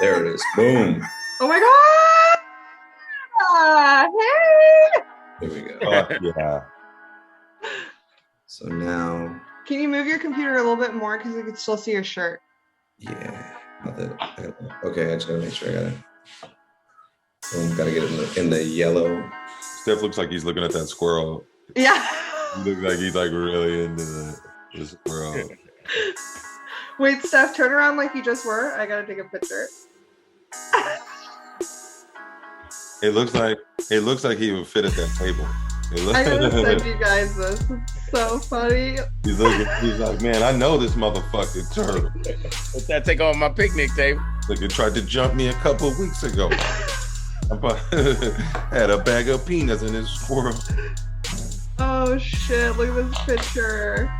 There it is. Boom. Oh my God! Hey! There we go. Yeah. So now, Can you move your computer a little bit more because I can still see your shirt? yeah. Okay, I just gotta make sure I got it. Boom, gotta get it in the yellow. Steph looks like he's looking at that squirrel. Yeah. He looks like he's like really into the squirrel. Wait, Steph, turn around like you just were. I gotta take a picture. It looks like he would fit at that table. I gotta send you guys this. It's so funny. He's like, man, I know this motherfucking turtle. What's that take on my picnic table? Like it tried to jump me a couple of weeks ago. Had a bag of peanuts in his squirrel. Oh shit, look at this picture.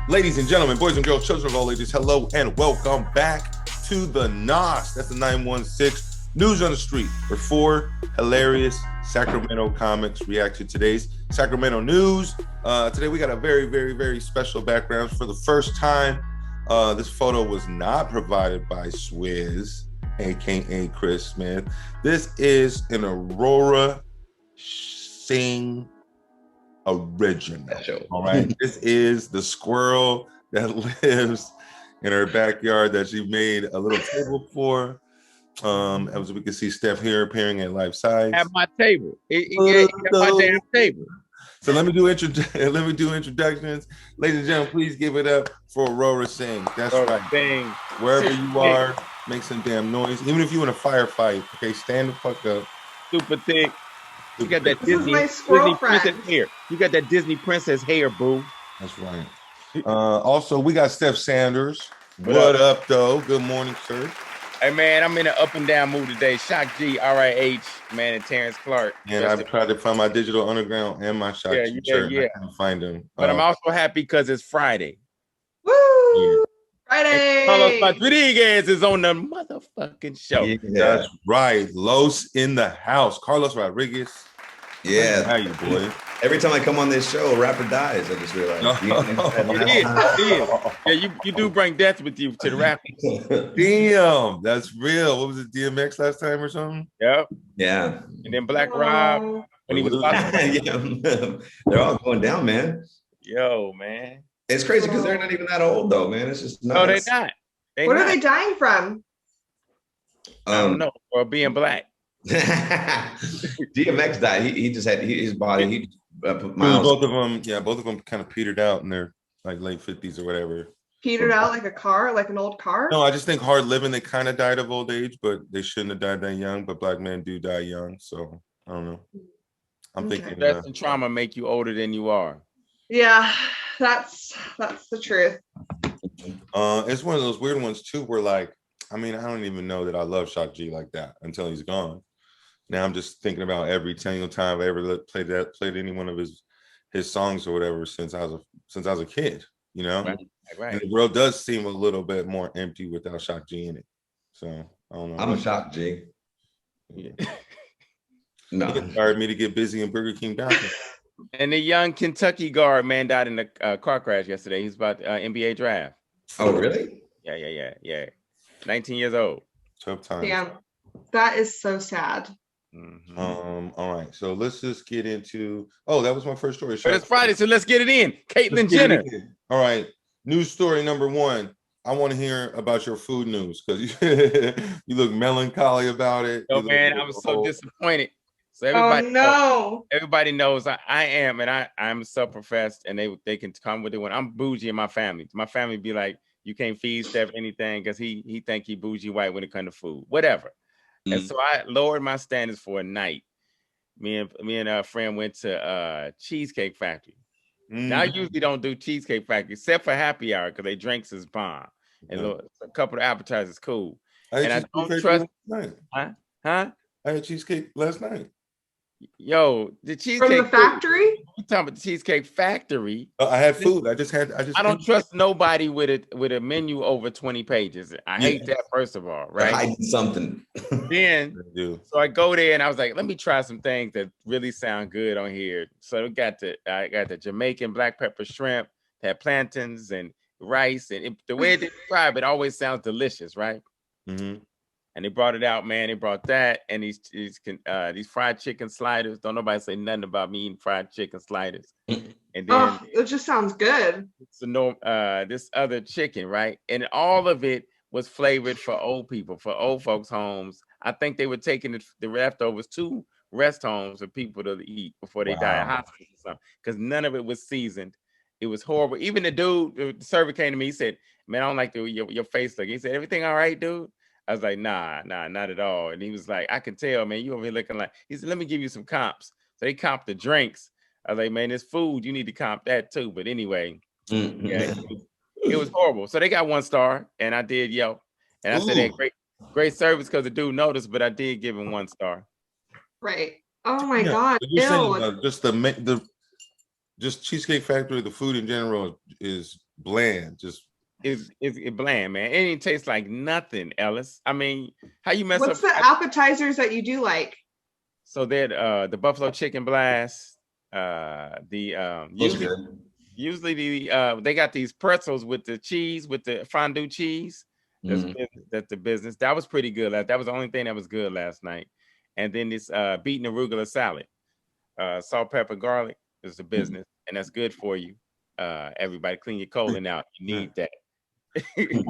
Ladies and gentlemen, boys and girls, children of all ages, hello and welcome back to the NOS. That's the 916 News on the Street, where four hilarious Sacramento comics react to today's Sacramento news. Today we got a very, very, very special background. For the first time, this photo was not provided by Swizz, aka Chris Smith. This is an Aurora Singh original. All right. This is the squirrel that lives in her backyard that she made a little table for. As we can see Steph here appearing at life size. At my table. At my damn table. So let me do introductions. Ladies and gentlemen, please give it up for Aurora Singh. That's right. Dang. Wherever you are, make some damn noise. Even if you're in a firefight, okay, stand the fuck up. Super thick. You got that This Disney princess hair. You got that Disney princess hair, boo. That's right. Also, we got Steph Sanders. What up, though? Good morning, sir. Hey, man, I'm in an up and down mood today. Shock G, RIH, man, and Terrence Clark. And I've tried to find my Digital Underground and my Shock G shirt. I can't find them. But I'm also happy because it's Friday. Woo! Yeah. Friday! And Carlos Rodriguez is on the motherfucking show. Yeah. That's right. Los in the house. Carlos Rodriguez. Yeah. How you, boy? Every time I come on this show, a rapper dies. I just realized. It is. Yeah, you do bring death with you to the rappers. Damn, that's real. What was it, DMX last time or something? Yep. Yeah. And then Black Rob when he was They're all going down, man. Yo, man. It's crazy because they're not even that old, though, man. It's just nuts. No, they're not. What are they dying from? I don't know. Or being black. DMX died. He just had his body. He put miles. Both of them kind of petered out in their like late 50s or whatever. Petered out like a car, like an old car? No, I just think hard living, they kind of died of old age, but they shouldn't have died that young. But black men do die young. So I don't know. I'm thinking stress and trauma make you older than you are. Yeah, that's the truth. It's one of those weird ones too, where like, I mean, I don't even know that I love Shock G like that until he's gone. Now I'm just thinking about every single time I ever played any one of his songs or whatever since I was a kid, you know. Right. And the world does seem a little bit more empty without Shock G in it. So I don't know. I'm a Shock G. Yeah. No. It inspired me to get busy in Burger King bouncing. And the young Kentucky guard man died in a car crash yesterday. He's about NBA draft. Oh, really? Yeah. 19 years old. Tough times. Damn, that is so sad. Mm-hmm. All right, so let's just get into. Oh, that was my first story. But it's Friday, so let's get it in. Caitlyn Jenner. All right, news story number one. I want to hear about your food news because you look melancholy about it. Oh man, I was so disappointed. So everybody knows I am, and I'm self-professed, and they can come with it when I'm bougie in my family. My family be like, you can't feed Steph anything because he think he bougie white when it comes to food, whatever. And so I lowered my standards for a night. Me and a friend went to Cheesecake Factory. Now I usually don't do Cheesecake Factory except for happy hour because they drinks is bomb. And a couple of appetizers cool. I don't trust. Huh? I had cheesecake last night. Yo, the cheesecake from the factory. You talking about the Cheesecake Factory? I had food. I don't trust nobody with a menu over 20 pages. I hate that, first of all, right? Hiding something. Then, so I go there and I was like, let me try some things that really sound good on here. So I got the Jamaican black pepper shrimp, had plantains and rice, and the way they describe it always sounds delicious, right? Mm-hmm. And they brought it out, man. They brought that and these fried chicken sliders. Don't nobody say nothing about me eating fried chicken sliders. And then it just sounds good. So this other chicken, right? And all of it was flavored for old people, for old folks' homes. I think they were taking the leftovers to rest homes for people to eat before they die at hospital or something. Because none of it was seasoned. It was horrible. Even the dude, the server came to me. He said, "Man, I don't like your face look." He said, "Everything all right, dude?" I was like, nah, not at all. And he was like, "I can tell, man, you over here looking like," he said, "Let me give you some comps." So they comped the drinks. I was like, "Man, this food, you need to comp that too." But anyway, yeah, it was horrible. So they got 1 star and I did Yelp. And I said, "Hey, great service," because the dude noticed, but I did give him 1 star. Right. Oh my God. You're saying just Cheesecake Factory, the food in general is bland. It's bland, man. It ain't taste like nothing, Ellis. I mean, how you mess up? What's the appetizers that you do like? So they're the buffalo chicken blast. Usually they got these pretzels with the cheese, with the fondue cheese. That's the business. That was pretty good. That was the only thing that was good last night. And then this beaten arugula salad, salt, pepper, garlic is the business, and that's good for you. Everybody, clean your colon out. You need that. It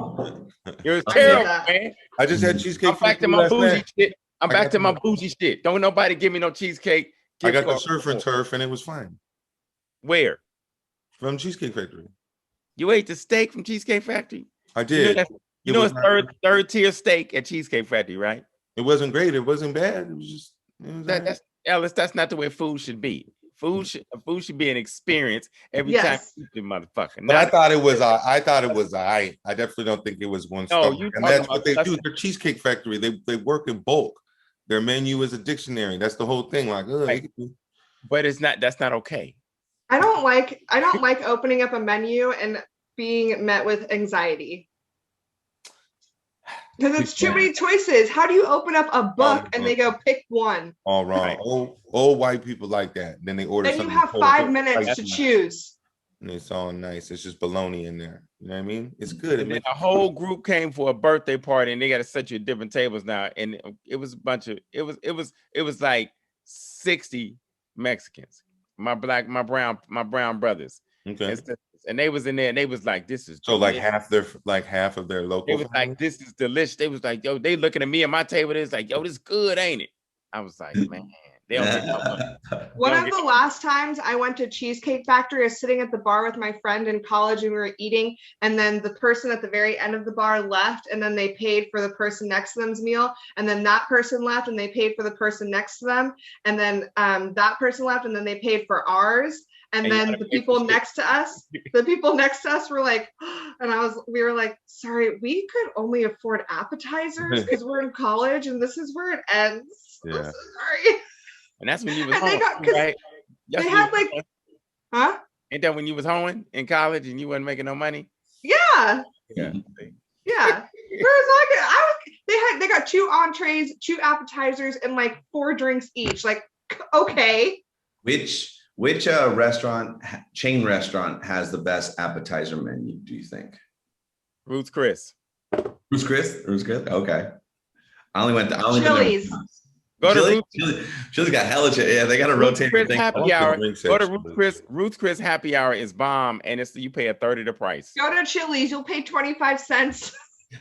was terrible, man. I just had cheesecake. I'm back to my bougie shit. I'm back to my bougie shit. Don't nobody give me no cheesecake. I got the surf and turf, and it was fine. Where? From Cheesecake Factory. You ate the steak from Cheesecake Factory? I did. You know it's third tier steak at Cheesecake Factory, right? It wasn't great. It wasn't bad. It was just that's Ellis. That's not the way food should be. Food should be an experience every time you eat the motherfucker. But I thought it was. I definitely don't think it was 1 star. And that's what they do. They're Cheesecake Factory. They work in bulk. Their menu is a dictionary. That's the whole thing. But it's not. That's not okay. I don't like opening up a menu and being met with anxiety. Because it's too many choices. How do you open up a book and they go pick one? All wrong. Right. Old white people like that. Then they order. Then you have 5 minutes to choose. And it's all nice. It's just bologna in there. You know what I mean? It's good. And then a whole group came for a birthday party, and they got to set you at different tables now. And it was a bunch of it was like 60 Mexicans. My brown brothers. Okay. And they was in there, and they was like, "This is so delicious." half of their local. They was like, "This is delicious." They was like, "Yo," they looking at me at my table. They was like, "Yo, this good, ain't it?" I was like, "Man, they don't get no money." One of the last times I went to Cheesecake Factory, I was sitting at the bar with my friend in college, and we were eating. And then the person at the very end of the bar left, and then they paid for the person next to them's meal. And then that person left, and they paid for the person next to them. And then that person left, and then they paid for ours. And then the people next to us were like, and we were like, "Sorry, we could only afford appetizers because we're in college and this is where it ends." Yeah. I'm so sorry. And that's when you was home, right? They had like, huh? Ain't that when you was home in college and you wasn't making no money? Yeah. Yeah. Yeah. They got 2 entrees, 2 appetizers, and like 4 drinks each. Like, okay. Which chain restaurant has the best appetizer menu, do you think? Ruth's Chris. Ruth's Chris? Okay. I only went Chili's. Go to Ruth's. Chili's got hella shit. Yeah, they got to rotate Chris happy hour. Go to Ruth's Chris. Ruth's Chris happy hour is bomb, and you pay a third of the price. Go to Chili's. You'll pay 25 cents.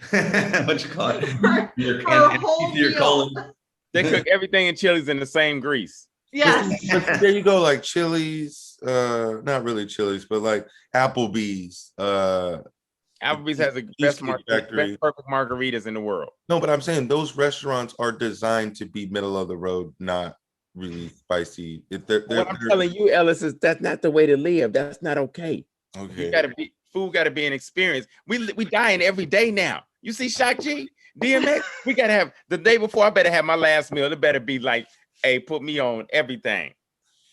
What you call it? For a whole meal. They cook everything in Chili's in the same grease. Yes. But there you go, like Chili's, not really Chili's, but like Applebee's. Applebee's has the best perfect margaritas in the world. No, but I'm saying those restaurants are designed to be middle of the road, not really spicy. What I'm telling you, Ellis, is that's not the way to live. That's not okay. Okay. Food got to be an experience. We dying every day now. You see Shock G, DMX, we got to have the day before. I better have my last meal. It better be like hey, put me on everything.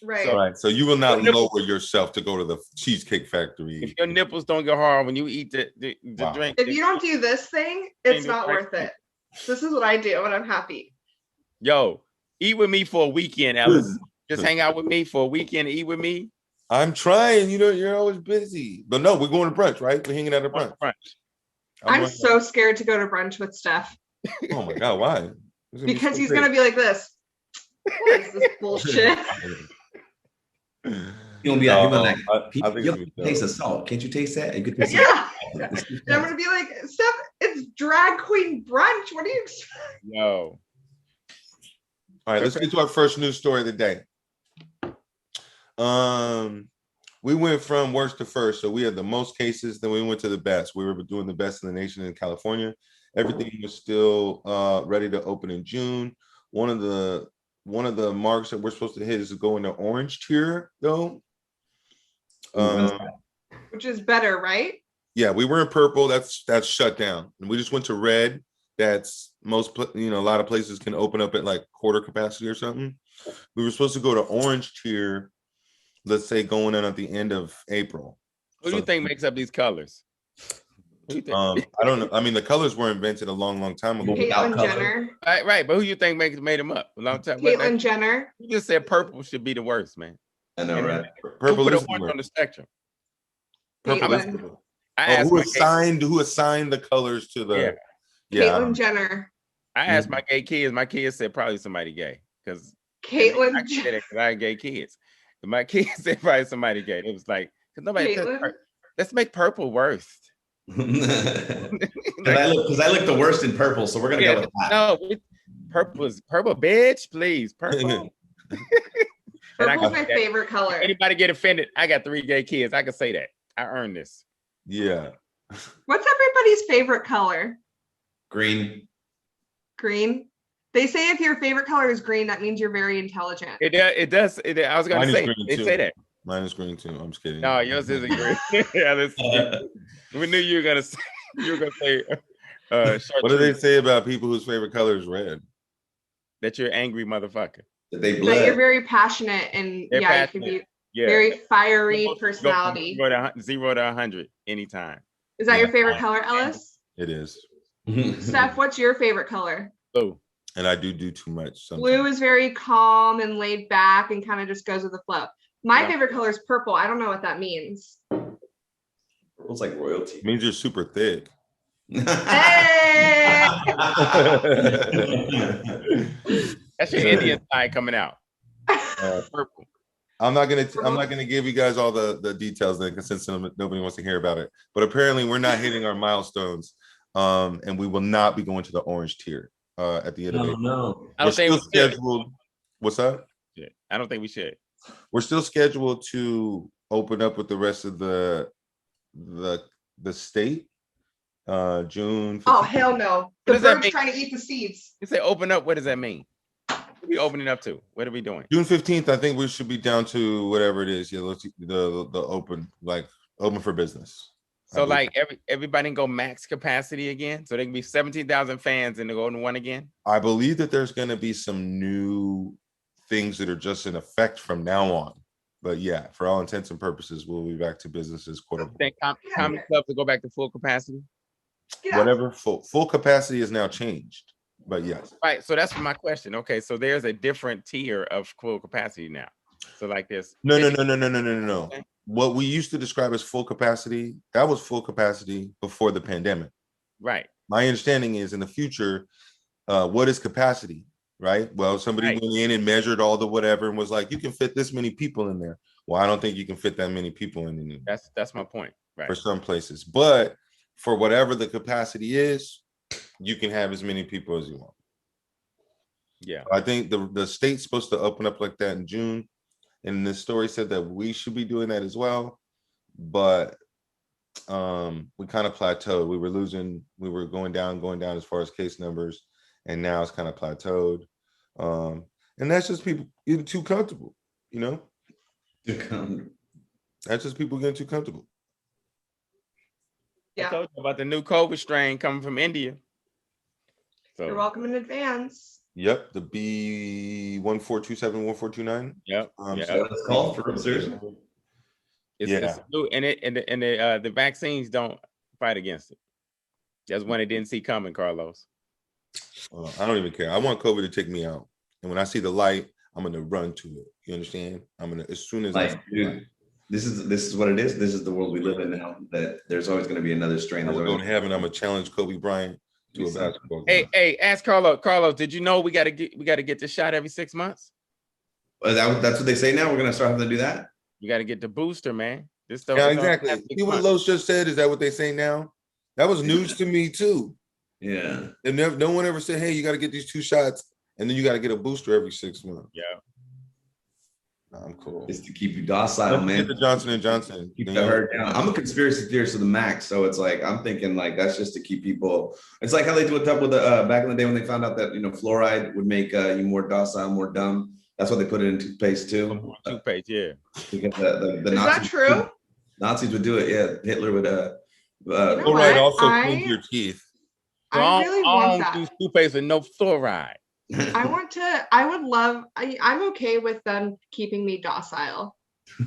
Right. All right. So you will not lower yourself to go to the Cheesecake Factory. If your nipples don't get hard when you eat the Wow. drink. If you don't do this thing, it's not worth it. This is what I do when I'm happy. Yo, eat with me for a weekend, Ellis. Just hang out with me for a weekend and eat with me. I'm trying. You know, you're always busy. But no, we're going to brunch, right? We're hanging out at brunch. I'm so scared to go to brunch with Steph. Oh my God, why? Because he's going to be like this. What is this bullshit? You'll be like, I think you taste the salt. Can't you taste that? You could taste yeah. And I'm gonna be like, Steph, it's drag queen brunch. What do you expect? Yo. All right, let's get to our first news story of the day. We went from worst to first, so we had the most cases. Then we went to the best. We were doing the best in the nation in California. Everything was still ready to open in June. One of the marks that we're supposed to hit is to go into orange tier, though. Which is better, right? Yeah, we were in purple. That's shut down, and we just went to red. That's a lot of places can open up at like quarter capacity or something. We were supposed to go to orange tier, let's say going in at the end of April. Who do you think makes up these colors? Who you think? I don't know. I mean, the colors were invented a long time ago. Caitlyn Jenner. Right. But who you think made them up? A long time. Caitlyn Jenner. You just said purple should be the worst, man. I know, right? Purple is on the spectrum. Who assigned the colors to the? Yeah. Caitlyn Jenner. I asked my gay kids. My kids said probably somebody gay because Caitlyn Jenner. Because I had gay kids. And my kids said probably somebody gay. It was like because nobody. Let's make purple worst. Because I look the worst in purple, so we're gonna go with that. No, purple, bitch, please, purple. Purple's my favorite color. Anybody get offended? I got 3 gay kids. I can say that. I earned this. Yeah. What's everybody's favorite color? Green. Green. They say if your favorite color is green, that means you're very intelligent. It does. I was gonna say they say that. Mine is green too. I'm just kidding. No, yours isn't green. Yeah, we knew you were gonna say. What do they say about people whose favorite color is red? That you're angry motherfucker. That you're very passionate and you can be very fiery personality. 0 to 100 anytime. Is that your favorite color, Ellis? It is. Steph, what's your favorite color? Blue. And I do too much sometimes. Blue is very calm and laid back and kind of just goes with the flow. My favorite color is purple. I don't know what that means. Purple's like royalty. It means you're super thick. Hey! That's your Indian side coming out. Purple. I'm not gonna give you guys all the details then, because since nobody wants to hear about it. But apparently we're not hitting our milestones, and we will not be going to the orange tier at the end of it. No, I don't think we're scheduled. What's that? Yeah, I don't think we should. We're still scheduled to open up with the rest of the state. June 15th. Oh hell no! The bird's trying to eat the seeds. You say open up. What does that mean? What are we opening up to? What are we doing? June 15th. I think we should be down to whatever it is. Yeah, let's the open for business. So like everybody can go max capacity again. So there can be 17,000 fans in the Golden One again. I believe that there's going to be some new things that are just in effect from now on. But yeah, for all intents and purposes, we'll be back to business as quote unquote. Think comedy clubs will go back to full capacity. Whatever full capacity is now changed, but yes. Right. So that's my question. Okay, so there's a different tier of full capacity now. So like this. No. Okay. What we used to describe as full capacity, that was full capacity before the pandemic. Right. My understanding is in the future, what is capacity? Right. Well, somebody went in and measured all the whatever and was like, you can fit this many people in there. Well, I don't think you can fit that many people in there. That's my point. Right. For some places, but for whatever the capacity is, you can have as many people as you want. Yeah. I think the state's supposed to open up like that in June. And the story said that we should be doing that as well. But we kind of plateaued. We were going down as far as case numbers. And now it's kind of plateaued. And that's just people getting too comfortable, you know? That's just people getting too comfortable. Yeah. I told you about the new COVID strain coming from India. So you're welcome in advance. Yep, the B14271429. Yep. That's what it's called for seriously. It's new, and the vaccines don't fight against it. That's one they didn't see coming, Carlos. I don't even care. I want COVID to take me out, and when I see the light, I'm gonna run to it. You understand? I'm gonna as soon as dude, this is what it is. This is the world we live in now. That there's always going to be another strain. I'm going to heaven. I'm gonna challenge Kobe Bryant to a basketball game. Hey, ask Carlos. Carlos, did you know we got to get the shot every 6 months? That's what they say now. We're gonna start having to do that. You got to get the booster, man. This stuff. Yeah, exactly. See what Los just said? Is that what they say now? That was news to me too. Yeah. And no one ever said, "Hey, you got to get these 2 shots, and then you got to get a booster every 6 months." Yeah. I'm cool. It's to keep you docile, man. Get the Johnson & Johnson. Keep the herd down. I'm a conspiracy theorist to the max, so it's like I'm thinking like that's just to keep people. It's like how they did with the back in the day when they found out that fluoride would make you more docile, more dumb. That's why they put it in toothpaste too. Toothpaste, yeah. Because the Is Nazis, that true? Nazis would do it. Yeah, Hitler would. Fluoride also cleans your teeth. I really want that. Use toothpaste with no fluoride. I'm okay with them keeping me docile.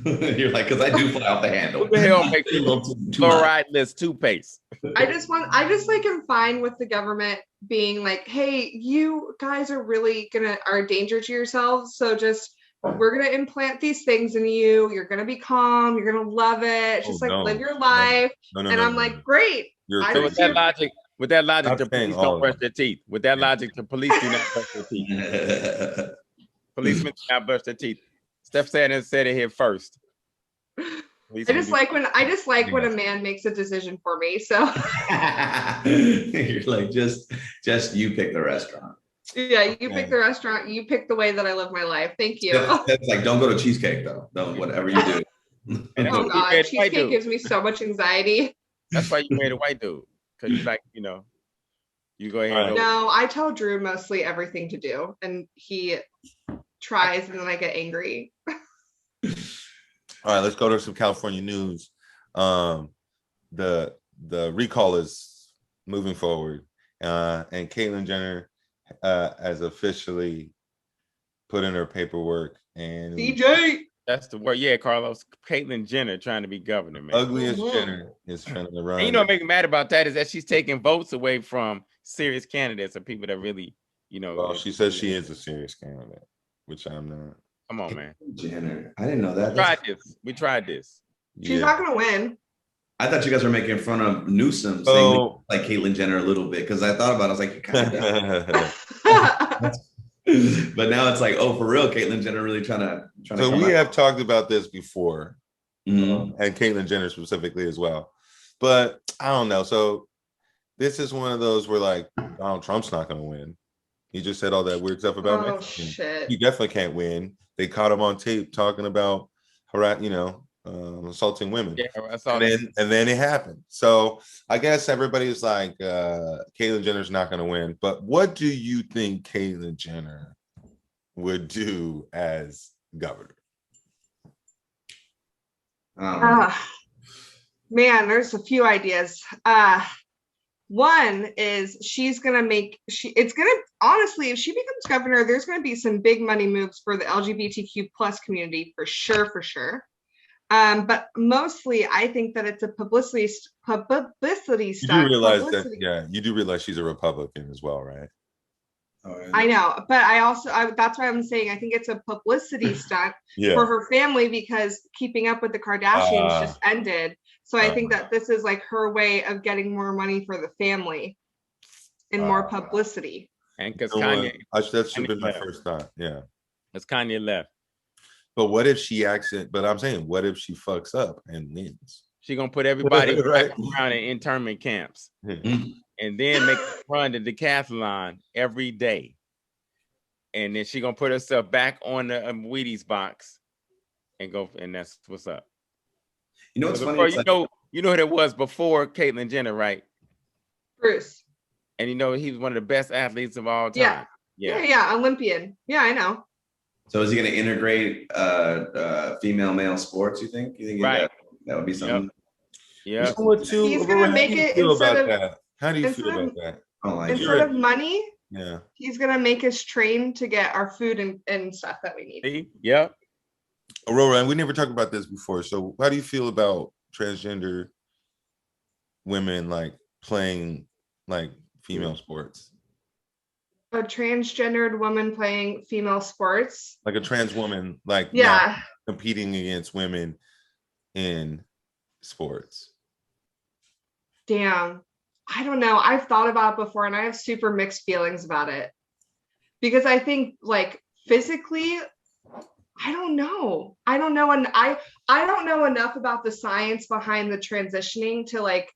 You're like, because I do fly off the handle. What the hell makes you fluoride-less toothpaste? I just am fine with the government being like, hey, you guys are really are a danger to yourselves. So we're gonna implant these things in you. You're gonna be calm. You're gonna love it. Just live your life. I'm like, great. So with that logic, the police don't brush their teeth. With that logic, the police do not brush their teeth. Policemen do not brush their teeth. Steph said it here first. I just like when a man makes a decision for me. So you're like, just you pick the restaurant. Yeah, you pick the restaurant. You pick the way that I live my life. Thank you. That's like, don't go to cheesecake though. Don't, whatever you do. Oh God, cheesecake gives me so much anxiety. That's why you made a white dude, because you like, you go ahead. No, I tell Drew mostly everything to do, and he tries, and then I get angry. All right, let's go to some California news. The recall is moving forward, and Caitlyn Jenner has officially put in her paperwork, and DJ. That's the word. Yeah, Carlos. Caitlyn Jenner trying to be governor, man. Ugliest Jenner is trying to run. And what makes me mad about that is that she's taking votes away from serious candidates and people that really, Well, she says she is a serious candidate, which I'm not. Come on, man. Jenner. I didn't know that. We tried this. She's not gonna win. I thought you guys were making fun of Newsom, saying like Caitlyn Jenner a little bit, because I thought about it. I was like, kind of. But now it's like, for real, Caitlyn Jenner really trying to. So we have talked about this before, and Caitlyn Jenner specifically as well. But I don't know. So this is one of those where like Donald Trump's not going to win. He just said all that weird stuff about Mexican. Shit. He definitely can't win. They caught him on tape talking about assaulting women. Yeah, and then it happened. So I guess everybody is like, Caitlyn Jenner's not going to win. But what do you think Caitlyn Jenner would do as governor? Man, there's a few ideas. One is honestly, if she becomes governor, there's going to be some big money moves for the LGBTQ plus community for sure. But mostly I think that it's a publicity stunt. You do realize she's a Republican as well, right? I know, but that's why I'm saying I think it's a publicity stunt for her family, because Keeping Up with the Kardashians just ended. So I think that this is like her way of getting more money for the family and more publicity. And because Kanye, that should have been my first thought. Yeah, because Kanye left. But what if she what if she fucks up and wins? She gonna put everybody around in internment camps, and then make them run the decathlon every day, and then she gonna put herself back on the Wheaties box and go. And that's what's up. You know what's funny? You know who it was before Caitlyn Jenner, right? Bruce. And he was one of the best athletes of all time. Yeah, Olympian. Yeah, I know. So is he going to integrate female-male sports? You think right? That would be something. He's going to make it instead of that. How do you feel about that? Instead of money, Yeah. He's gonna make us train to get our food and stuff that we need. See? Yep. Aurora, and we never talked about this before. So how do you feel about transgender women like playing like female sports? A transgendered woman playing female sports. Like a trans woman, like yeah, competing against women in sports. Damn. I don't know. I've thought about it before and I have super mixed feelings about it. Because I think like physically, I don't know. I don't know. And I don't know enough about the science behind the transitioning to like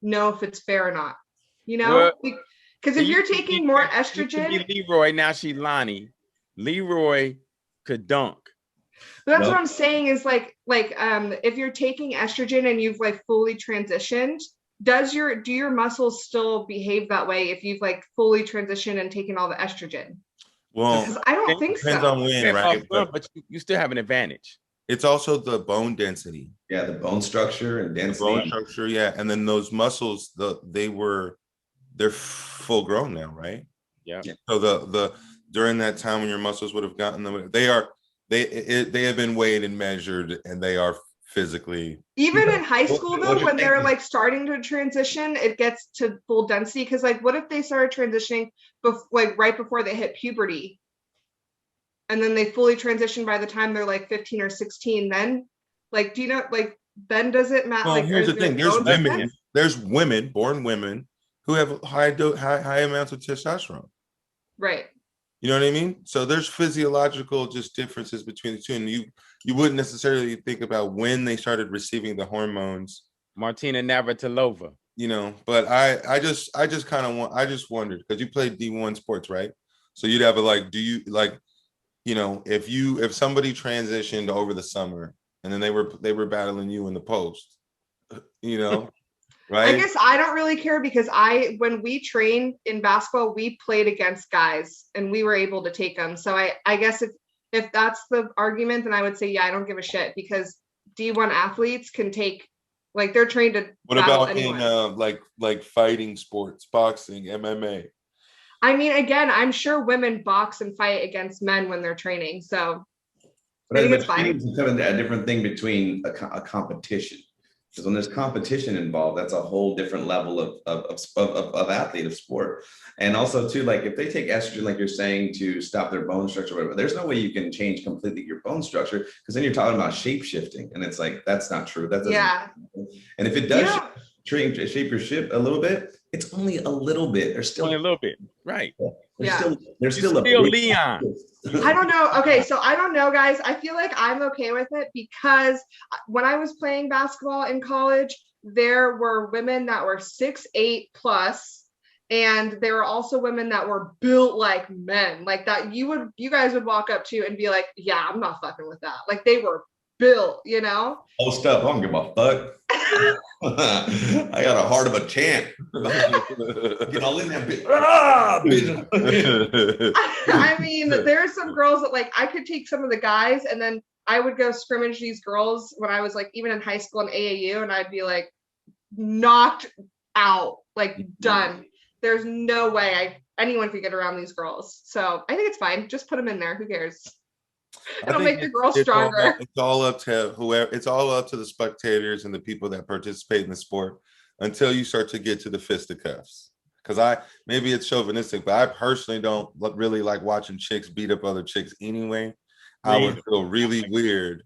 know if it's fair or not. You know? Because if you're taking more estrogen. Leroy, now she's Lonnie. Leroy could dunk. That's what I'm saying is like if you're taking estrogen and you've like fully transitioned, do your muscles still behave that way if you've like fully transitioned and taken all the estrogen? Well, because I don't think so. Depends on when, right? But you still have an advantage. It's also the bone density. Yeah, the bone structure and density. The bone structure, yeah. And then those muscles, they're full grown now, right? Yeah. So the during that time when your muscles would have gotten them, they have been weighed and measured, and they are physically. Even in high school though, when they're like starting to transition, it gets to full density. Because like, what if they started transitioning like right before they hit puberty, and then they fully transition by the time they're like 15 or 16? Then, like, do you know, like, then does it matter? Well, like, here's the thing: there's women, born women, who have high amounts of testosterone. Right. You know what I mean? So there's physiological just differences between the two, and you wouldn't necessarily think about when they started receiving the hormones. Martina Navratilova. You know, but I just wondered, because you played D1 sports, right? So you'd have do you like, you know, if somebody transitioned over the summer and then they were battling you in the post, you know. Right. I guess I don't really care because when we trained in basketball, we played against guys and we were able to take them. So I guess if that's the argument, then I would say, yeah, I don't give a shit, because D1 athletes can take, like, they're trained to. What about anyone. In like fighting sports, boxing, MMA? I mean, again, I'm sure women box and fight against men when they're training. So but I think it's fine. It's kind of a different thing between a competition. Because when there's competition involved, that's a whole different level of athlete, of sport. And also too, like if they take estrogen, like you're saying, to stop their bone structure, or whatever, there's no way you can change completely your bone structure, because then you're talking about shape shifting. And it's like, that's not true. That doesn't happen. And if it does shape your ship a little bit, it's only a little bit. There's still only a little bit, right? There's still Leon. I don't know. Okay, so I don't know, guys. I feel like I'm okay with it because when I was playing basketball in college, there were women that were 6'8" plus, and there were also women that were built like men, like that you guys would walk up to and be like, yeah, I'm not fucking with that. Like, they were built, you know? Post up, I don't give a fuck. I got a heart of a champ. Get all in that bitch. I mean, there are some girls that, like, I could take some of the guys and then I would go scrimmage these girls when I was like even in high school and AAU, and I'd be like knocked out, like done. There's no way anyone could get around these girls. So I think it's fine. Just put them in there. Who cares? It'll make the girls stronger. It's all up to whoever. It's all up to the spectators and the people that participate in the sport, until you start to get to the fisticuffs. Because maybe it's chauvinistic, but I personally don't really like watching chicks beat up other chicks anyway. I would feel really weird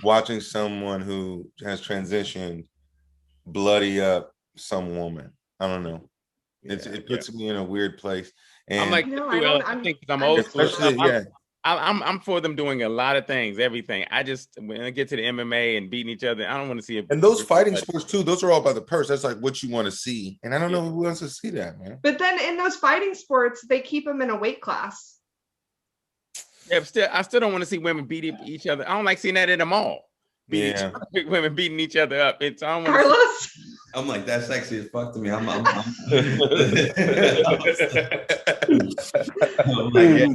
watching someone who has transitioned bloody up some woman. I don't know. It puts me in a weird place. And I'm like, I think I'm old school. I'm for them doing a lot of things, everything. When I get to the MMA and beating each other, I don't want to see it. And those fighting sports too, those are all by the purse. That's like what you want to see. And I don't know who wants to see that, man. But then in those fighting sports, they keep them in a weight class. Yeah, but I still don't want to see women beat each other. I don't like seeing that in the mall. Women beating each other up. I don't want Carlos? I'm like, that's sexy as fuck to me. I'm like, yeah.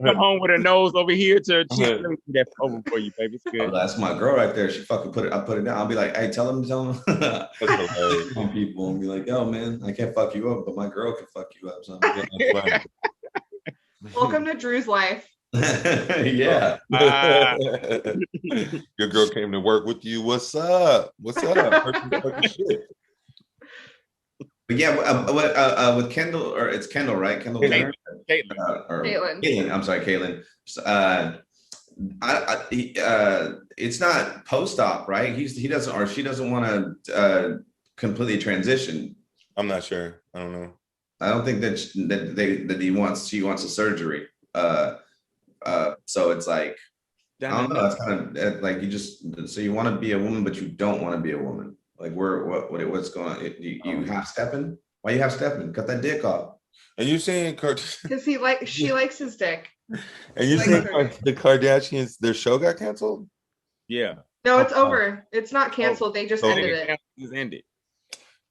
Come home with her nose over here to her chin. Let me do that over for you, baby. It's good. That's my girl right there. She fucking put it. I put it down. I'll be like, hey, tell him. That's hilarious. On people and be like, yo, man, I can't fuck you up, but my girl can fuck you up. So Welcome to Drew's life. Yeah. Your girl came to work with you. What's up? What's up? Shit. But yeah, with Kendall, or it's Kendall, right? Kendall Jenner? Caitlyn. I'm sorry, Caitlyn. It's not post-op, right? He doesn't, or she doesn't want to completely transition. I'm not sure. I don't know. I don't think that she wants a surgery. So it's like, I don't know. That's kind of like so you want to be a woman, but you don't want to be a woman. Like what's going on? You half stepping? Why you half stepping? Cut that dick off. And you saying because she likes his dick. And you saying the Kardashians, their show got canceled? Yeah. No, it's over. It's not canceled. They just ended it. Just ended.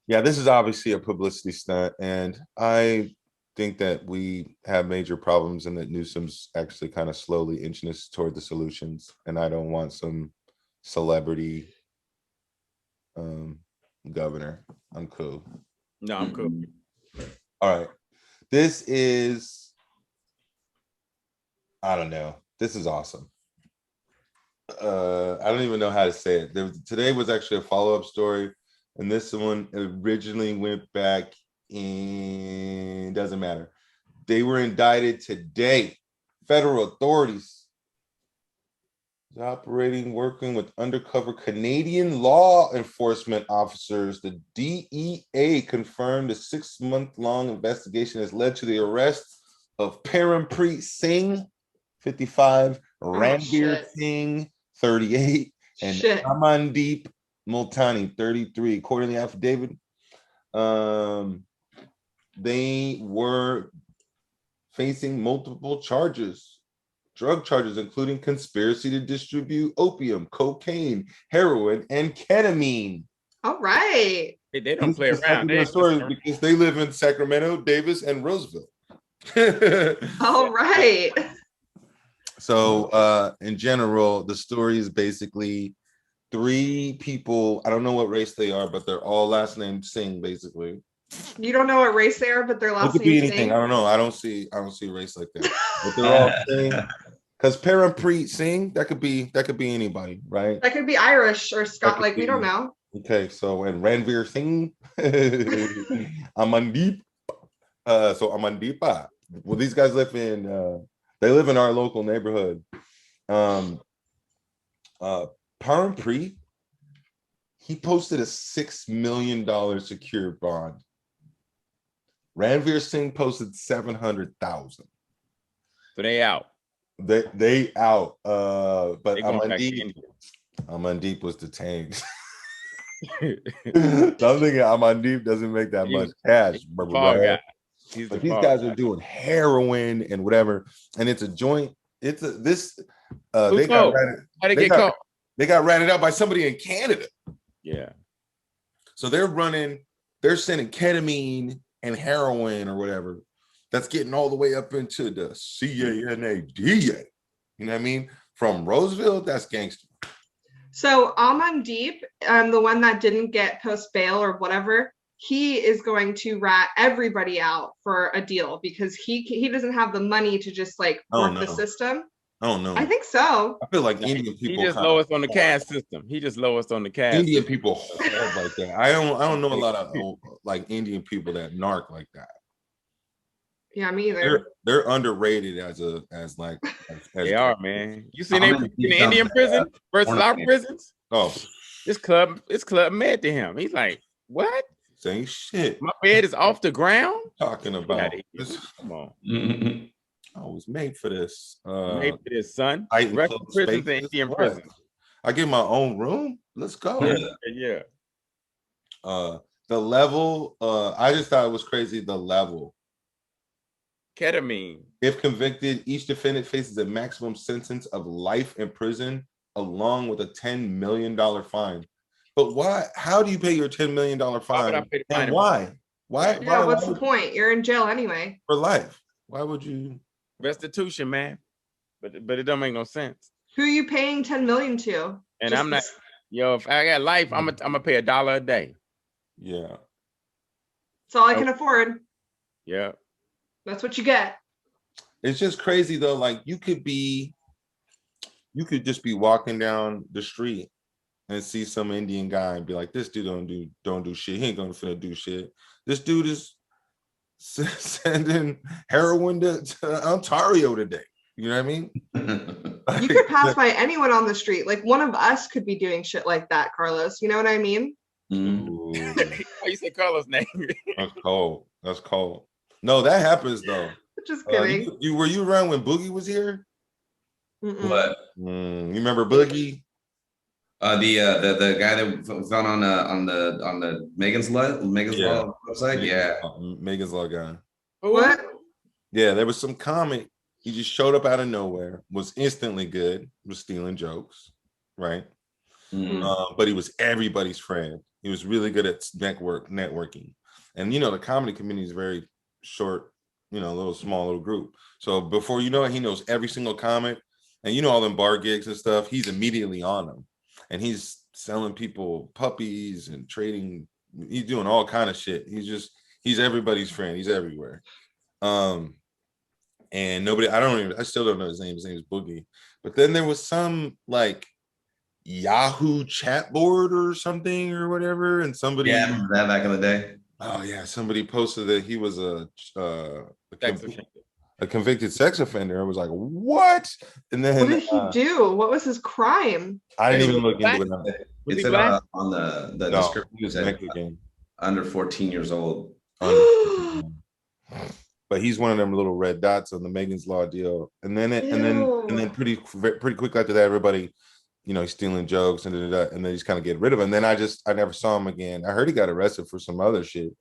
Yeah, this is obviously a publicity stunt, and I think that we have major problems and that Newsom's actually kind of slowly inching us toward the solutions. And I don't want some celebrity governor. I'm cool. No, I'm cool. All right. This is, I don't know. This is awesome. I don't even know how to say it. Today was actually a follow-up story, and this one originally went back in, doesn't matter. They were indicted today. Federal authorities working with undercover Canadian law enforcement officers. The DEA confirmed a 6-month-long investigation has led to the arrest of Parampreet Singh, 55, Ranveer Singh, 38, and Amandeep Multani, 33. According to the affidavit, they were facing multiple charges, drug charges, including conspiracy to distribute opium, cocaine, heroin, and ketamine. All right. They don't play around. Because they live in Sacramento, Davis, and Roseville. All right. So in general, the story is basically 3 people. I don't know what race they are, but they're all last name Singh, basically. You don't know what race they are, but their last name could be anything. I don't know. I don't see race like that. But they're all Singh. Because Parampreet Singh, that could be anybody, right? That could be Irish or Scott. Like, we don't know. Okay, so and Ranveer Singh, Amandeep. So Amandeepa. Well, these guys live in they live in our local neighborhood. Parampreet, he posted a $6 million secured bond. Ranveer Singh posted 700,000. So they out. They out. But Amandeep was detained. I'm thinking Amandeep doesn't make that much cash. These guys are doing heroin and whatever, and it's a joint. They got ratted out by somebody in Canada. Yeah. So they're sending ketamine and heroin or whatever. That's getting all the way up into the CANADA. You know what I mean? From Roseville, that's gangster. So Amandeep, the one that didn't get post bail or whatever, he is going to rat everybody out for a deal because he doesn't have the money to just like work the system. Oh no. I think so. I feel like Indian people. He just lowest on the caste system. Indian people like that. I don't know a lot of like Indian people that narc like that. Yeah, me either. They're underrated as they are, man. You seen they in the Indian prison versus our prisons? Oh, it's club mad to him. He's like, what? Saying shit. My bed is off the ground. Talking about this. Come on. I was made for this. Made for this, son. Regular prisons and Indian prisons. I get my own room. Let's go. Yeah. The level. I just thought it was crazy. The level. Ketamine. If convicted, each defendant faces a maximum sentence of life in prison, along with a $10 million fine. But why? How do you pay your $10 million fine? And why? Why? Yeah, what's the point? You're in jail anyway. For life. Why would you? Restitution, man. But it don't make no sense. Who are you paying 10 million to? And I'm not, if I got life, I'm gonna pay $1 a day. Yeah. That's all I can afford. Yeah. That's what you get. It's just crazy though. Like you could just be walking down the street and see some Indian guy and be like, this dude don't do shit. He ain't gonna finna do shit. This dude is sending heroin to Ontario today. You know what I mean? You could pass by anyone on the street. Like one of us could be doing shit like that, Carlos. You know what I mean? You said Carlos' name. That's cold. That's cold. No, that happens though. Just kidding. Were you around when Boogie was here? What? You remember Boogie? The guy that found on the Megan's Law website. Yeah. Megan's Law guy. What? Yeah, there was some comic. He just showed up out of nowhere, was instantly good, was stealing jokes, right? But he was everybody's friend. He was really good at networking. And the comedy community is very short, little small group. So before you know it, he knows every single comic. And all them bar gigs and stuff, he's immediately on them. And he's selling people puppies and trading. He's doing all kind of shit. He's everybody's friend. He's everywhere. And I still don't know his name. His name is Boogie. But then there was some like Yahoo chat board or something or whatever. And somebody. Yeah, I remember that back in the day. Oh yeah. Somebody posted that he was a convicted sex offender. I was like, what? And then what did he do? What was his crime? I didn't even look into it. It said on the description, under 14 years old. But he's one of them little red dots on the Megan's Law deal. And then pretty quick after that, everybody, he's stealing jokes and then he's kind of getting rid of him. And then I never saw him again. I heard he got arrested for some other shit.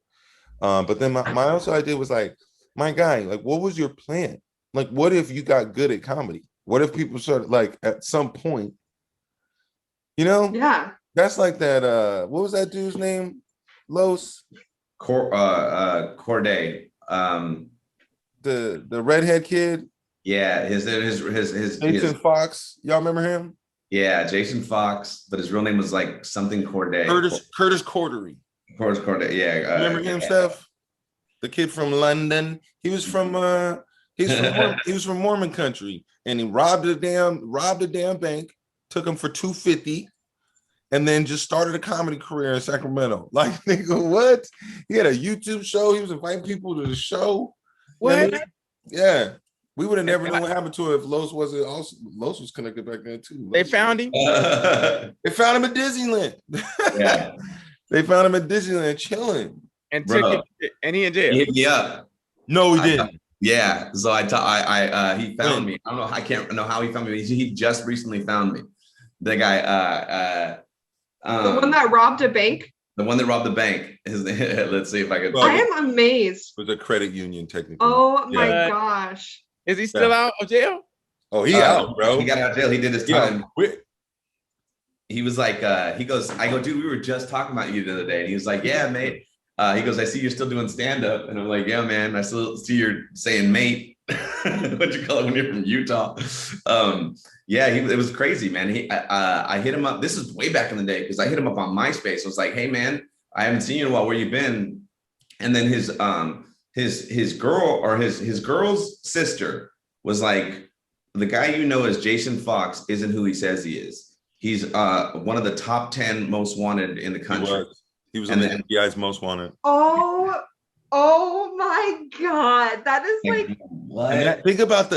But then my also idea was like, my guy, like, what was your plan? Like, what if you got good at comedy? What if people started like at some point, Yeah. That's like that. What was that dude's name? Los Corday. The redhead kid. Yeah, his Jason Fox. Y'all remember him? Yeah, Jason Fox, but his real name was like something Corday. Curtis Cordery. Curtis Corday. Yeah. Remember him, Steph? The kid from London. He was from Mormon country, and he robbed a damn bank. Took him for $250, and then just started a comedy career in Sacramento. Like, nigga, what? He had a YouTube show. He was inviting people to the show. What? Yeah. We would have never known what happened to it if Los was connected back then too. They found him. They found him at Disneyland. Yeah. They found him at Disneyland chilling. And took him, and he in jail. He hit me up. No, he didn't. Yeah. So he found me. I don't know. I can't know how he found me. He just recently found me. The guy. The one that robbed a bank. The one that robbed the bank. Let's see if I can. I am amazed. It was a credit union, technically. Oh my gosh. Is he still out of jail? Oh, he out, bro. He got out of jail. He did his time. He was like, I go, dude, we were just talking about you the other day. And he was like, yeah, mate. He goes, I see you're still doing stand-up. And I'm like, yeah, man, I still see you're saying mate. What you call it when you're from Utah? Yeah, it was crazy, man. I hit him up. This is way back in the day because I hit him up on MySpace. I was like, hey, man, I haven't seen you in a while. Where you been? And then his girl's sister was like, the guy as Jason Fox isn't who he says he is. He's one of the top 10 most wanted in the country. He was on the FBI's most wanted. Oh my God. That is like what? Think about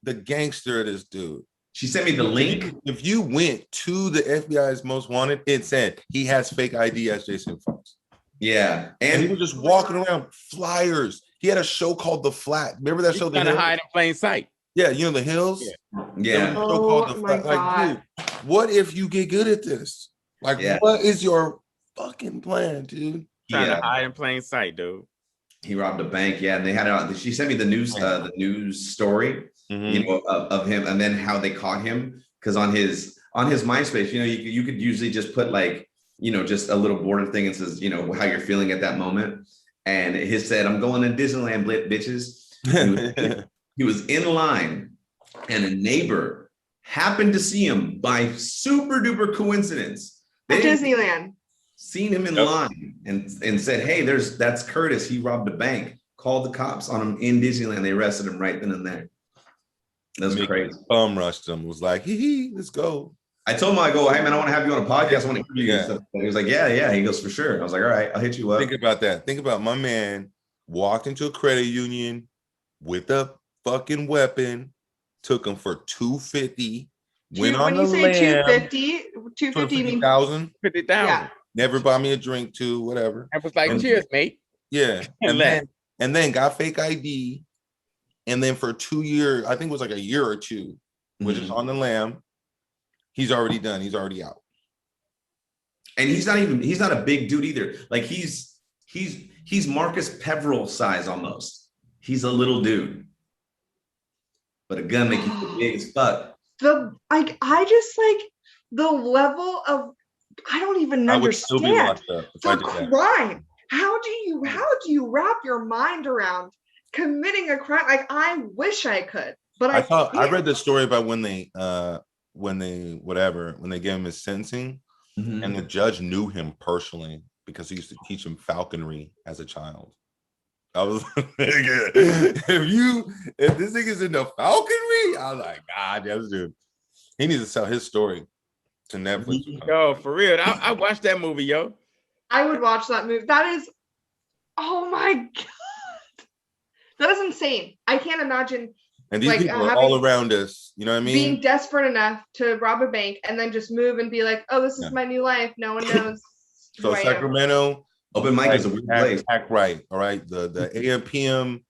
the gangster of this dude. She sent me the link. If you went to the FBI's most wanted, it said he has fake ID as Jason Fox. Yeah. And he was just walking around flyers. He had a show called The Flat. Remember that show? Trying to hide in plain sight. Yeah, The Hills. Yeah. Oh my God. Dude, what if you get good at this? Like, what is your fucking plan, dude? Trying to hide in plain sight, dude. He robbed a bank. Yeah, and they had she sent me the news story, of him, and then how they caught him because on his MySpace, you could usually just put like just a little border thing and says, how you're feeling at that moment. And he said, I'm going to Disneyland, bitches. He was in line, and a neighbor happened to see him by super duper coincidence. At Disneyland. Seen him in line and said, hey, that's Curtis. He robbed a bank. Called the cops on him in Disneyland. They arrested him right then and there. That's crazy. Rushed him. Was like, hee, let's go. I told him, I go, hey man, I want to have you on a podcast. I want to interview you. And he was like, yeah. He goes, for sure. I was like, all right, I'll hit you up. Think about that. Think about my man walked into a credit union with a fucking weapon, took him for $250. Went on the lam. When you say 250 means 50,000. 50,000. Yeah. Never buy me a drink too, whatever. I was like, cheers, mate. Yeah. And then got fake ID. And then for 2 years, I think it was like a year or two, which is on the lam. He's already done. He's already out. And he's not a big dude either. Like he's Marcus Peveril size almost. He's a little dude. But a gun make you big as fuck. I just like the level of, I don't even understand the crime. How do you wrap your mind around committing a crime? Like, I wish I could, but I read the story about when they gave him his sentencing, and the judge knew him personally because he used to teach him falconry as a child. I was like, if this nigga's into falconry, I was like, God, this dude, he needs to sell his story to Netflix. Yo, for real, I watched that movie, yo. I would watch that movie. That is, oh my God, that is insane. I can't imagine. And these people are all around us. You know what I mean? Being desperate enough to rob a bank and then just move and be like, oh, this is my new life. No one knows. So Sacramento, open mic is a weird place. Act right. All right. The AM PM,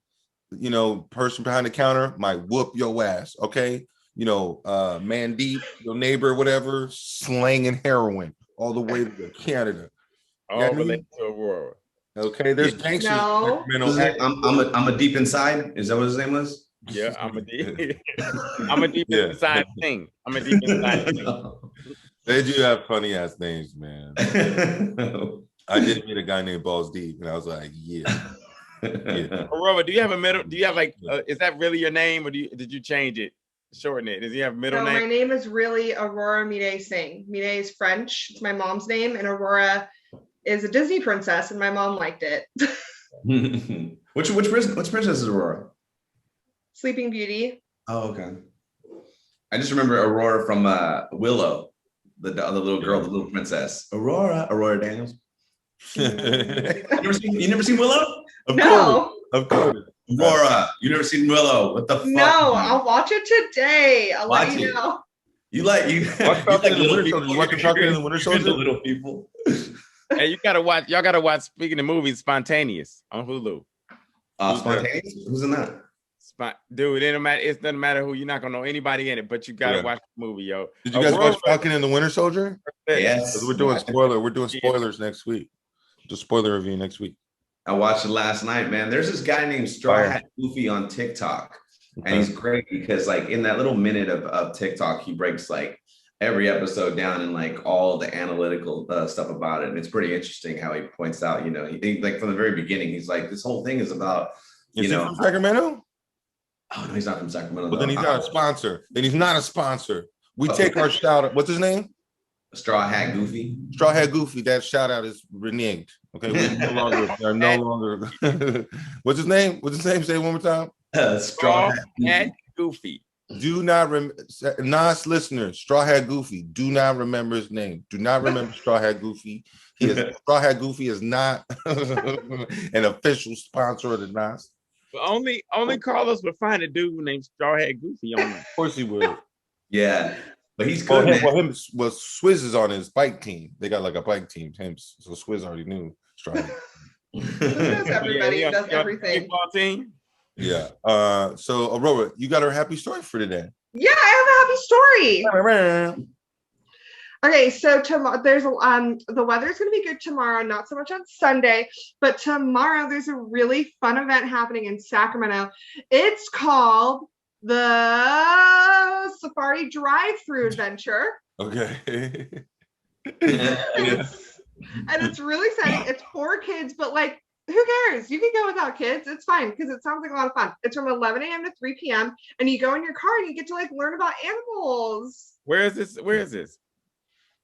person behind the counter might whoop your ass. Okay. Man deep, your neighbor, whatever, slanging heroin all the way to Canada. All related to Aurora. Okay. There's gangsters. No. I'm a deep inside. Is that what his name was? Yeah, I'm a deep inside thing. I'm a deep inside thing. They do have funny ass names, man. I did meet a guy named Balls Deep, and I was like, yeah. Aurora, do you have a middle? Do you have is that really your name, or did you change it, shorten it? Does he have a middle name? No, my name is really Aurora Mide Singh. Mide is French. It's my mom's name, and Aurora is a Disney princess, and my mom liked it. Which princess is Aurora? Sleeping Beauty. Oh, okay. I just remember Aurora from Willow, the little girl, the little princess. Aurora Daniels. You never seen Willow? Of course. Aurora, you never seen Willow? What the fuck? No, I'll watch it today. I'll watch let you know. You like Little people. You watch Falcon and the Winter Soldier? Little people. Hey, y'all gotta watch. Speaking of movies, Spontaneous on Hulu. Spontaneous? Who's in that? Dude, it doesn't matter who. You're not gonna know anybody in it, but you gotta watch the movie, yo. Did you guys watch Falcon and the Winter Soldier? Yes. We're doing spoilers next week. The spoiler review next week. I watched it last night, man. There's this guy named Straw Hat Goofy on TikTok, and he's great because like in that little minute of TikTok, he breaks like every episode down and like all the analytical stuff about it, and it's pretty interesting how he points out. He like from the very beginning, he's like, this whole thing is about Is he from Sacramento? Oh no, he's not from Sacramento. Well, then he's not a sponsor. We take our shout out. What's his name? Straw Hat Goofy. Straw Hat Goofy. That shout out is reneged. Okay, we're no longer. What's his name? Say it one more time. Straw Hat Goofy. Do not Nas listeners. Straw Hat Goofy. Do not remember his name. Do not remember Straw Hat Goofy. Straw Hat Goofy is not an official sponsor of the Nas. Only Carlos would find a dude named Straw Hat Goofy on it. Of course he would. Yeah, but he's good. Swizz is on his bike team. They got like a bike team. So Swizz already knew Straw Hat. Everybody does everything. Football team. Yeah. So Aurora, you got a happy story for today. Yeah, I have a happy story. Okay, so tomorrow the weather's gonna be good tomorrow, not so much on Sunday, but tomorrow there's a really fun event happening in Sacramento. It's called the Safari Drive-Through Adventure. Okay. And it's really exciting. It's for kids, but like, who cares? You can go without kids. It's fine because it sounds like a lot of fun. It's from 11 a.m. to 3 p.m. and you go in your car and you get to like learn about animals. Where is this? Where is this?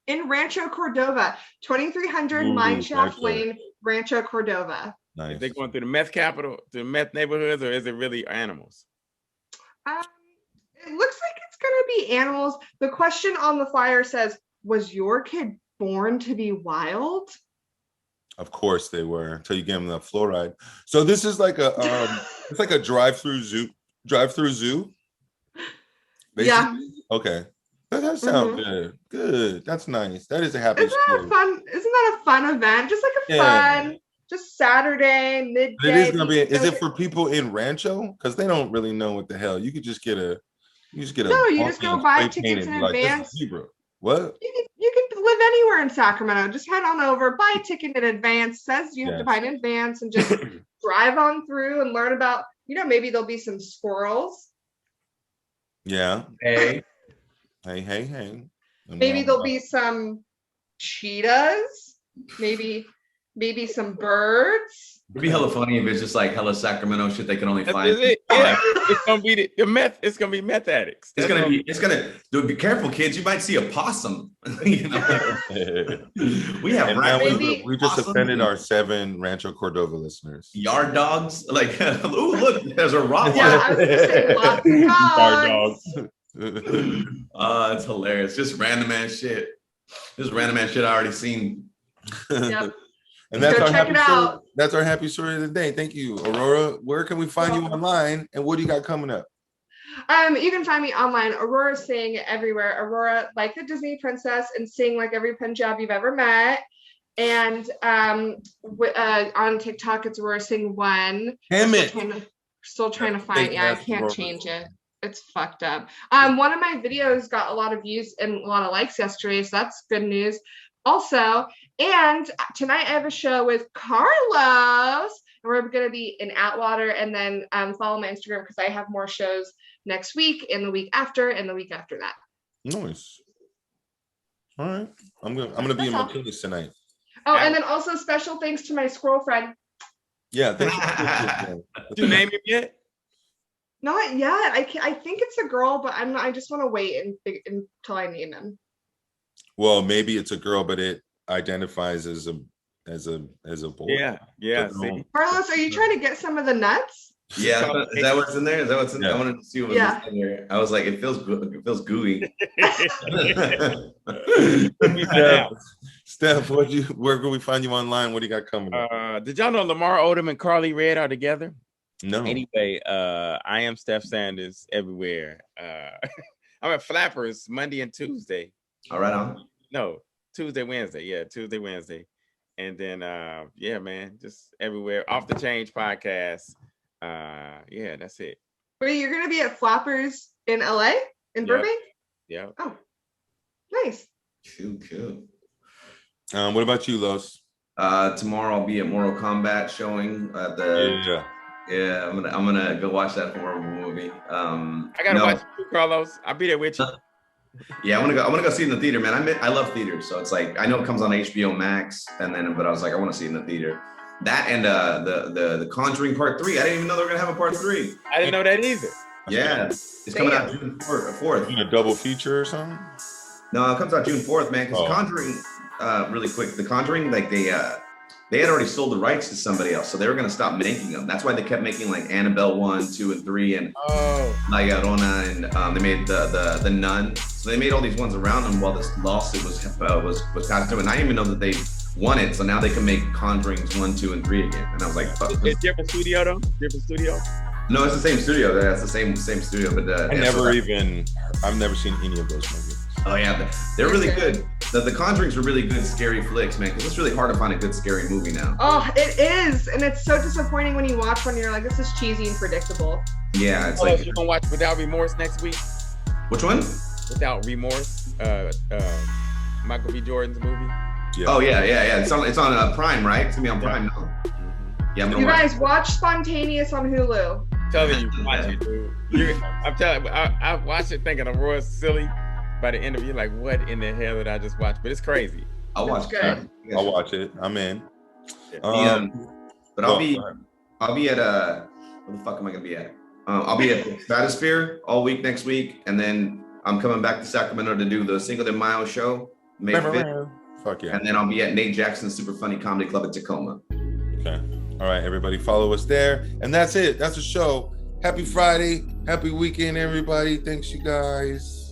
In Rancho Cordova, 2300 Mineshaft Lane, Rancho Cordova. Nice. Are they going through the meth capital, the meth neighborhoods, or is it really animals? It looks like it's going to be animals. The question on the flyer says, was your kid born to be wild? Of course they were, until you give them the fluoride. So this is like a it's like a drive-through zoo. Basically? Yeah. Okay. That does sound good. Good. That's nice. That is a happy story. Isn't that a fun event? Just like a fun, just Saturday, midday. But it is gonna be. Is it for people in Rancho? Because they don't really know what the hell. You could just get a. You just go buy tickets in advance. What? You can live anywhere in Sacramento. Just head on over, buy a ticket in advance. Says you have to buy in advance, and just drive on through and learn about. Maybe there'll be some squirrels. Yeah. Hey. Hey. Maybe there'll be some cheetahs. Maybe some birds. It'd be hella funny if it's just like hella Sacramento shit they can only find. It. Yeah. It's gonna be the meth. It's gonna be meth addicts. Dude, be careful, kids. You might see a possum. We have we just offended our 7 Rancho Cordova listeners. Yard dogs. Like, ooh, look, there's a Rottweiler. Yeah, I was gonna say lots of Yard dogs. It's hilarious. Just random ass shit. This random ass shit I already seen. Yep. And that's Go our check happy it story. out. That's our happy story of the day. Thank you, Aurora. Where can we find you online, and what do you got coming up? You can find me online. Aurora Sing everywhere. Aurora, like the Disney princess, and sing like every Punjab you've ever met. And on TikTok, it's Aurora Sing 1. Damn it! Still trying to find. Yeah, I can't change it. It's fucked up. One of my videos got a lot of views and a lot of likes yesterday, so that's good news. Also, and tonight I have a show with Carlos, and we're going to be in Atwater, and then follow my Instagram because I have more shows next week, and the week after, and the week after that. Nice. All right, I'm gonna be in McKinney's tonight. Oh, and then also special thanks to my squirrel friend. Yeah, thank you. Did you name him yet? Not yet. I think it's a girl, but I'm not. I just want to wait until I name him. Well, maybe it's a girl, but it identifies as a boy. Yeah. See? Carlos, are you trying to get some of the nuts? Yeah, is that what's in there? Is that what's in there? I wanted to see what was in there. I was like, it feels good. It feels gooey. Steph, where can we find you online? What do you got coming up? Did y'all know Lamar Odom and Carly Red are together? No. Anyway, I am Steph Sanders everywhere. I'm at Flappers Monday and Tuesday. All right, on. No, Tuesday, Wednesday. Yeah, Tuesday, Wednesday. And then, man, just everywhere. Off the Change podcast. Yeah, that's it. Wait, you're going to be at Flappers in LA? In Burbank? Yeah. Oh, nice. Cool. What about you, Los? Tomorrow I'll be at Mortal Kombat showing at the... Yeah, I'm gonna go watch that horrible movie. I gotta watch it too, Carlos. I'll be there with you. Yeah, I'm gonna go see it in the theater, man. I love theaters, so it's like I know it comes on HBO Max, but I was like, I want to see it in the theater. That and the Conjuring Part 3. I didn't even know they were gonna have a Part 3. I didn't know that either. Yeah, it's coming out June 4th. A double feature or something? No, it comes out June 4th, man. Because Conjuring, really quick, the Conjuring, like they had already sold the rights to somebody else, so they were gonna stop making them. That's why they kept making like Annabelle 1, 2, and 3, and La Llorona, and they made the Nun. So they made all these ones around them while this lawsuit was passed through, and I didn't even know that they won it. So now they can make Conjurings 1, 2, and 3 again. And I was like, fuck. It's different studio though. Different studio. No, it's the same studio. That's the same studio, but I've never seen any of those movies. Oh yeah, they're really good. The Conjurings are really good scary flicks, man. Because it's really hard to find a good scary movie now. Oh, it is, and it's so disappointing when you watch one. You're like, this is cheesy and predictable. Yeah, it's like you're gonna watch Without Remorse next week. Which one? Without Remorse, Michael B. Jordan's movie. Yeah. Oh yeah. It's on Prime, right? It's gonna be on Prime now. Yeah, I'm gonna you guys watch Spontaneous on Hulu. I'm telling you, watch it, dude. I'm telling you, I watched it thinking Aurora's silly. By the end of it, you're like, what in the hell did I just watch? But it's crazy. I'll watch good. it. I'll watch it. I'm in. But I'll be at where the fuck am I gonna be at? I'll be at the Stratosphere all week next week, and then I'm coming back to Sacramento to do the Cinco de Mayo show, May 5th. Fuck yeah. And then I'll be at Nate Jackson's Super Funny Comedy Club at Tacoma. Okay. All right, everybody, follow us there. And that's it. That's the show. Happy Friday. Happy weekend, everybody. Thanks, you guys.